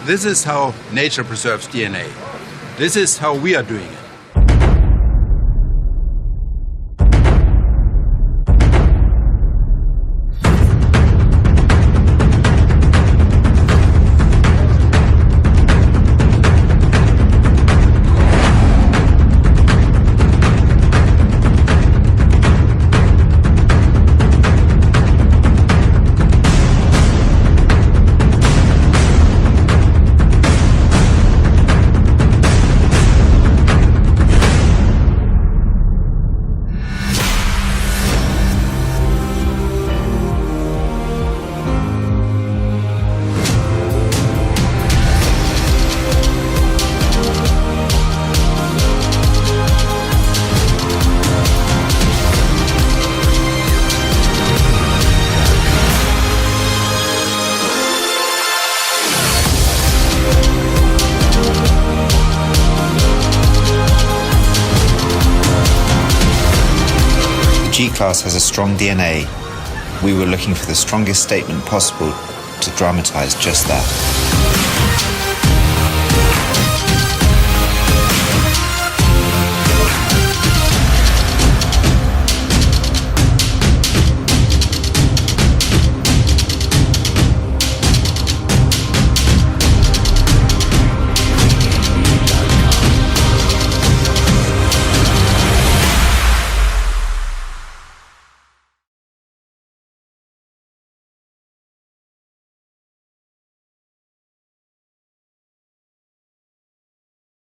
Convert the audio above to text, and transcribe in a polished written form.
This is how nature preserves DNA. This is how we are doing it. G-Class has a strong DNA. We were looking for the strongest statement possible to dramatize just that.